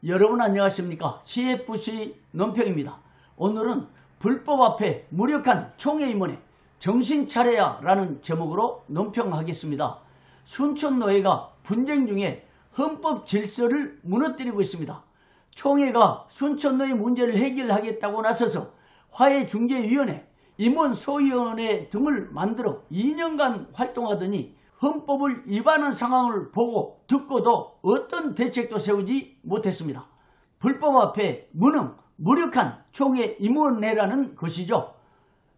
여러분 안녕하십니까? CFC 논평입니다. 오늘은 불법 앞에 무력한 총회 임원회 정신 차려야 라는 제목으로 논평하겠습니다. 순천노예가 분쟁 중에 헌법 질서를 무너뜨리고 있습니다. 총회가 순천노예 문제를 해결하겠다고 나서서 화해중재위원회, 임원소위원회 등을 만들어 2년간 활동하더니 헌법을 위반한 상황을 보고 듣고도 어떤 대책도 세우지 못했습니다. 불법 앞에 무력한 총회 임원회라는 것이죠.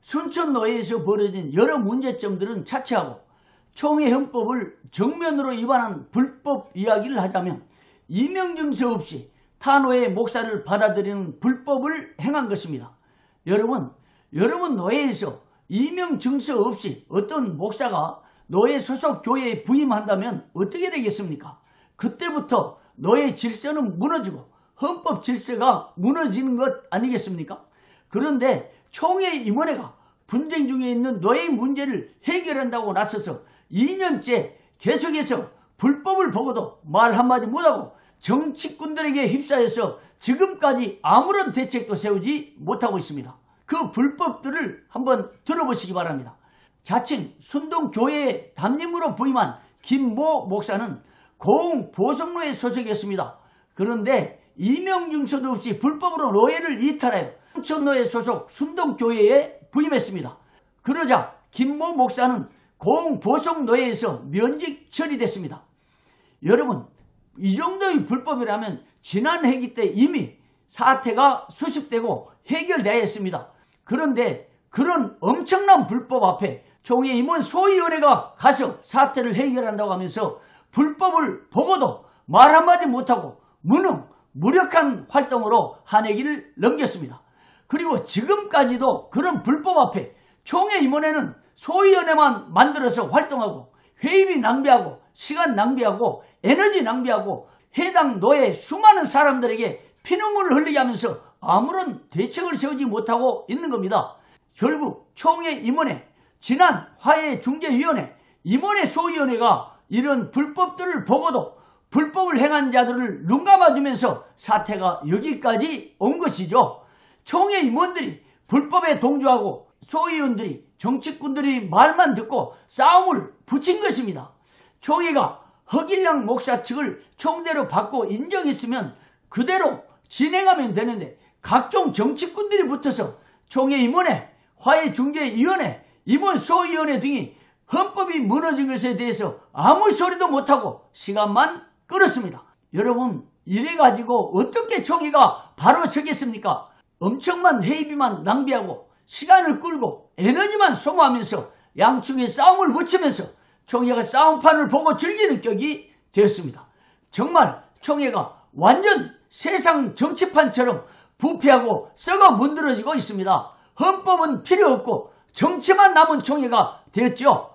순천노예에서 벌어진 여러 문제점들은 차치하고 총회 헌법을 정면으로 위반한 불법 이야기를 하자면 이명증서 없이 타노예 목사를 받아들이는 불법을 행한 것입니다. 여러분 노예에서 이명증서 없이 어떤 목사가 노예 소속 교회에 부임한다면 어떻게 되겠습니까? 그때부터 노예 질서는 무너지고 헌법 질서가 무너지는 것 아니겠습니까? 그런데 총회 임원회가 분쟁 중에 있는 노예 문제를 해결한다고 나서서 2년째 계속해서 불법을 보고도 말 한마디 못하고 정치꾼들에게 휩싸여서 지금까지 아무런 대책도 세우지 못하고 있습니다. 그 불법들을 한번 들어보시기 바랍니다. 자칭 순동교회의 담임으로 부임한 김모 목사는 고흥보성로에 소속이었습니다. 그런데 이명증서도 없이 불법으로 노예를 이탈하여 순천노예 소속 순동교회에 부임했습니다. 그러자 김모 목사는 고흥보성노예에서 면직 처리됐습니다. 여러분, 이 정도의 불법이라면 지난 회기 때 이미 사태가 수습되고 해결되어야 했습니다. 그런데 그런 엄청난 불법 앞에 총회 임원 소위원회가 가서 사태를 해결한다고 하면서 불법을 보고도 말 한마디 못하고 무력한 활동으로 한 해기를 넘겼습니다. 그리고 지금까지도 그런 불법 앞에 총회 임원회는 소위원회만 만들어서 활동하고 회의비 낭비하고 시간 낭비하고 에너지 낭비하고 해당 노예 수많은 사람들에게 피눈물을 흘리게 하면서 아무런 대책을 세우지 못하고 있는 겁니다. 결국 총회 임원회, 지난 화해중재위원회, 임원회 소위원회가 이런 불법들을 보고도 불법을 행한 자들을 눈감아주면서 사태가 여기까지 온 것이죠. 총회 임원들이 불법에 동조하고 소위원들이 정치꾼들이 말만 듣고 싸움을 붙인 것입니다. 총회가 허길량 목사 측을 총대로 받고 인정했으면 그대로 진행하면 되는데 각종 정치꾼들이 붙어서 총회 임원회, 화해중재위원회, 임원소위원회 등이 헌법이 무너진 것에 대해서 아무 소리도 못하고 시간만 끌었습니다. 여러분, 이래가지고 어떻게 총회가 바로 서겠습니까? 엄청난 회의비만 낭비하고 시간을 끌고 에너지만 소모하면서 양측의 싸움을 붙이면서 총회가 싸움판을 보고 즐기는 격이 되었습니다. 정말 총회가 완전 세상 정치판처럼 부패하고 썩어 문드러지고 있습니다. 헌법은 필요 없고 정치만 남은 총회가 되었죠.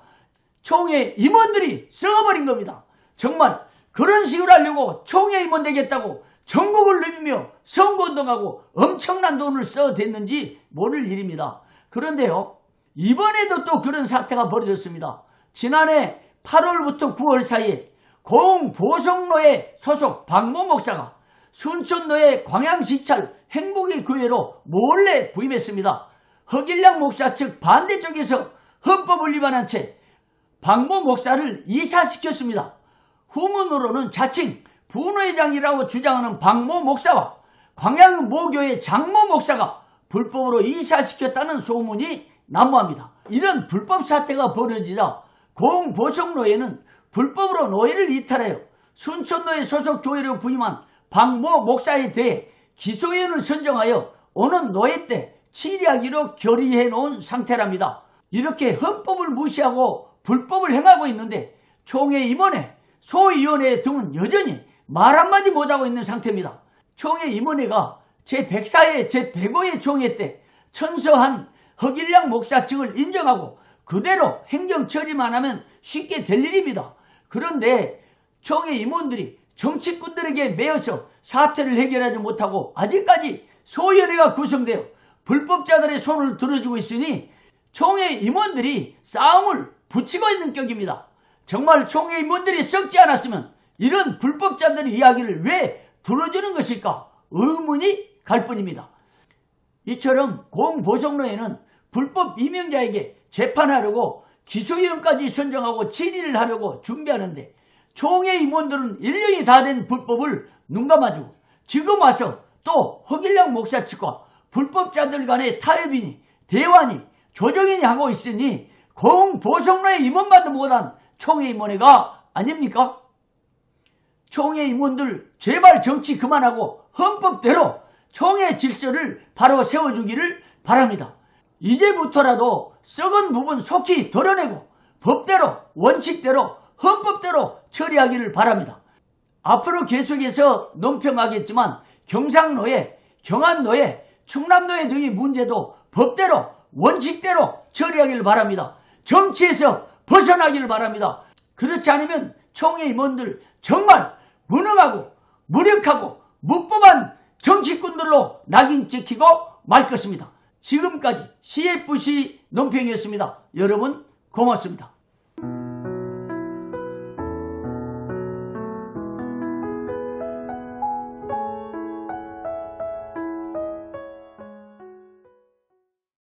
총회 임원들이 썩어버린 겁니다. 정말 그런 식으로 하려고 총회 임원 되겠다고 전국을 누비며 선거운동하고 엄청난 돈을 써댔는지 모를 일입니다. 그런데요, 이번에도 또 그런 사태가 벌어졌습니다. 지난해 8월부터 9월 사이에 고흥보성로에 소속 박모 목사가 순천노예 광양시찰 행복의 교회로 몰래 부임했습니다. 허길량 목사 측 반대쪽에서 헌법을 위반한 채 박모 목사를 이사시켰습니다. 후문으로는 자칭 부노회장이라고 주장하는 박모 목사와 광양 모교회 장모 목사가 불법으로 이사시켰다는 소문이 난무합니다. 이런 불법 사태가 벌어지자 고흥보성노예는 불법으로 노예를 이탈하여 순천노예 소속 교회로 부임한 박모 목사에 대해 기소위원을 선정하여 오는 노예 때 치리하기로 결의해 놓은 상태랍니다. 이렇게 헌법을 무시하고 불법을 행하고 있는데 총회 임원회, 소위원회 등은 여전히 말 한마디 못하고 있는 상태입니다. 총회 임원회가 제104회, 제105회 총회 때 천서한 허길량 목사 측을 인정하고 그대로 행정 처리만 하면 쉽게 될 일입니다. 그런데 총회 임원들이 정치꾼들에게 매여서 사태를 해결하지 못하고 아직까지 소위원회가 구성되어 불법자들의 손을 들어주고 있으니 총회 임원들이 싸움을 붙이고 있는 격입니다. 정말 총회 임원들이 썩지 않았으면 이런 불법자들의 이야기를 왜 들어주는 것일까 의문이 갈 뿐입니다. 이처럼 공보성로에는 불법 임명자에게 재판하려고 기소위원까지 선정하고 질의를 하려고 준비하는데 총회 임원들은 1년이 다 된 불법을 눈감아주고 지금 와서 또 허길량 목사 측과 불법자들 간의 타협이니 대화니 조정이니 하고 있으니 공보성로의 임원만도 못한 총회 임원회가 아닙니까? 총회 임원들 제발 정치 그만하고 헌법대로 총회 질서를 바로 세워주기를 바랍니다. 이제부터라도 썩은 부분 속히 덜어내고 법대로 원칙대로 헌법대로 처리하기를 바랍니다. 앞으로 계속해서 논평하겠지만 경상노예, 경안노예, 충남노예 등의 문제도 법대로 원칙대로 처리하기를 바랍니다. 정치에서 벗어나기를 바랍니다. 그렇지 않으면 총회 임원들 정말 무능하고 무력하고 무법한 정치꾼들로 낙인 찍히고 말 것입니다. 지금까지 CFC 논평이었습니다. 여러분 고맙습니다.